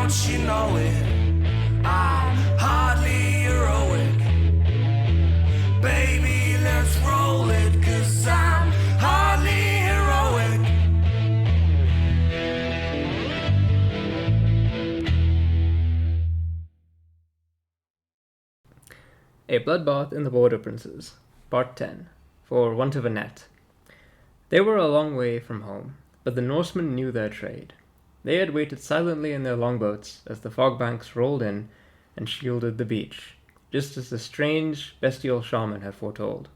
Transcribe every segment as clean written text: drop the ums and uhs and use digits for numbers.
don't you know it? I'm hardly heroic. Baby, let's roll it, 'cause I'm hardly heroic. A Bloodbath in the Border Princes, Part 10, For Want of a Net. They were a long way from home, but the Norsemen knew their trade. They had waited silently in their longboats as the fog banks rolled in and shielded the beach, just as the strange, bestial shaman had foretold.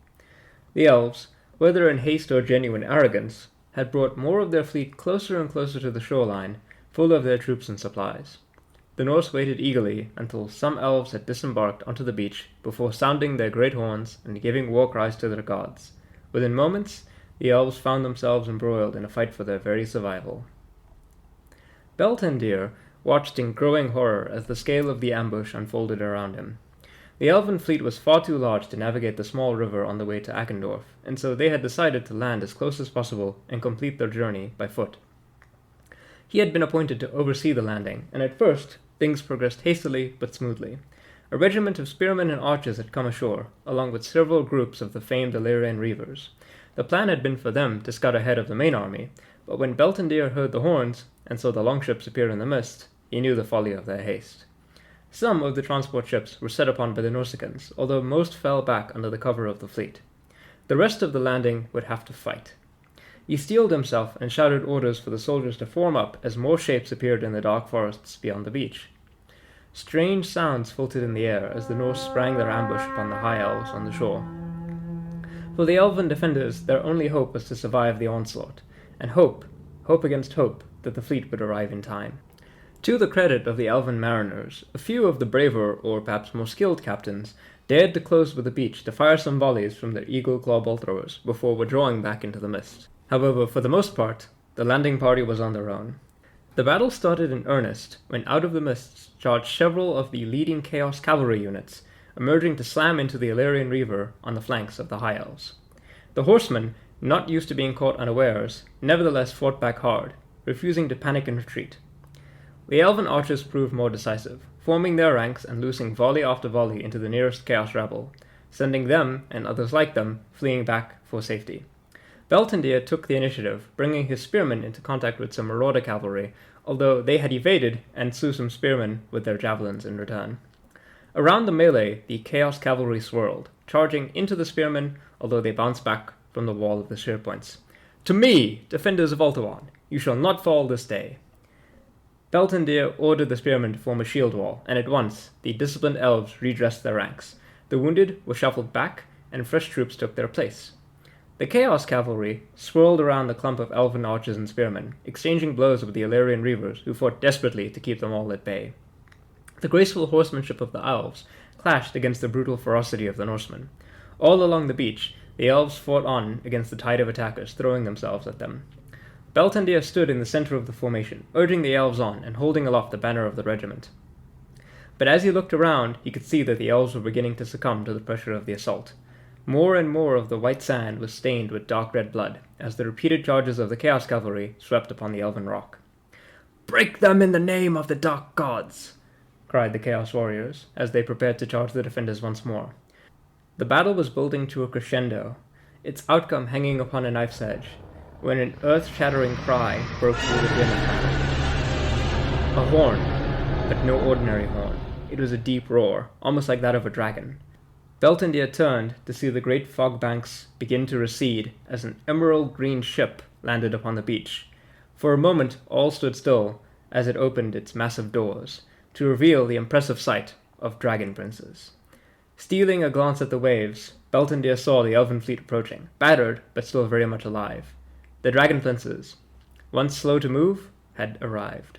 The elves, whether in haste or genuine arrogance, had brought more of their fleet closer and closer to the shoreline, full of their troops and supplies. The Norse waited eagerly until some elves had disembarked onto the beach before sounding their great horns and giving war cries to their gods. Within moments, the elves found themselves embroiled in a fight for their very survival. Beltendir watched in growing horror as the scale of the ambush unfolded around him. The elven fleet was far too large to navigate the small river on the way to Akendorf, and so they had decided to land as close as possible and complete their journey by foot. He had been appointed to oversee the landing, and at first, things progressed hastily but smoothly. A regiment of spearmen and archers had come ashore, along with several groups of the famed Illyrian reavers. The plan had been for them to scout ahead of the main army, but when Beltendir heard the horns, and saw the longships appear in the mist, he knew the folly of their haste. Some of the transport ships were set upon by the Norsicans, although most fell back under the cover of the fleet. The rest of the landing would have to fight. He steeled himself and shouted orders for the soldiers to form up as more shapes appeared in the dark forests beyond the beach. Strange sounds floated in the air as the Norse sprang their ambush upon the high elves on the shore. For the elven defenders, their only hope was to survive the onslaught, and hope against hope, that the fleet would arrive in time. To the credit of the elven mariners, a few of the braver, or perhaps more skilled captains, dared to close with the beach to fire some volleys from their eagle-claw bolt throwers before withdrawing back into the mist. However, for the most part, the landing party was on their own. The battle started in earnest when out of the mists charged several of the leading Chaos Cavalry units, emerging to slam into the Illyrian Reaver on the flanks of the High Elves. The horsemen, not used to being caught unawares, nevertheless fought back hard, refusing to panic and retreat. The elven archers proved more decisive, forming their ranks and loosing volley after volley into the nearest Chaos rabble, sending them, and others like them, fleeing back for safety. Beltendir took the initiative, bringing his spearmen into contact with some marauder cavalry, although they had evaded and slew some spearmen with their javelins in return. Around the melee, the Chaos Cavalry swirled, charging into the spearmen, although they bounced back from the wall of the spear points. "To me, defenders of Ultuan, you shall not fall this day." Beltendir ordered the spearmen to form a shield wall, and at once the disciplined elves redressed their ranks. The wounded were shuffled back, and fresh troops took their place. The Chaos Cavalry swirled around the clump of elven archers and spearmen, exchanging blows with the Illyrian reavers, who fought desperately to keep them all at bay. The graceful horsemanship of the elves clashed against the brutal ferocity of the Norsemen. All along the beach, the elves fought on against the tide of attackers, throwing themselves at them. Beltendir stood in the center of the formation, urging the elves on and holding aloft the banner of the regiment. But as he looked around, he could see that the elves were beginning to succumb to the pressure of the assault. More and more of the white sand was stained with dark red blood, as the repeated charges of the Chaos Cavalry swept upon the elven rock. "Break them in the name of the dark gods!" cried the Chaos Warriors, as they prepared to charge the defenders once more. The battle was building to a crescendo, its outcome hanging upon a knife's edge, when an earth-shattering cry broke through the din of battle. A horn, but no ordinary horn. It was a deep roar, almost like that of a dragon. Beltendir turned to see the great fog banks begin to recede as an emerald-green ship landed upon the beach. For a moment all stood still as it opened its massive doors, to reveal the impressive sight of dragon princes. Stealing a glance at the waves, Beltendir saw the elven fleet approaching, battered but still very much alive. The dragon princes, once slow to move, had arrived.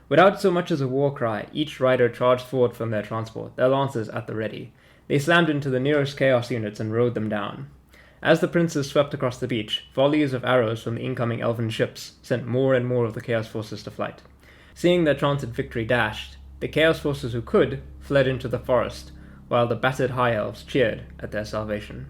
Without so much as a war cry, each rider charged forward from their transport, their lances at the ready. They slammed into the nearest chaos units and rode them down. As the princes swept across the beach, volleys of arrows from the incoming elven ships sent more and more of the chaos forces to flight. Seeing their chance at victory dashed, the chaos forces who could fled into the forest, while the battered high elves cheered at their salvation.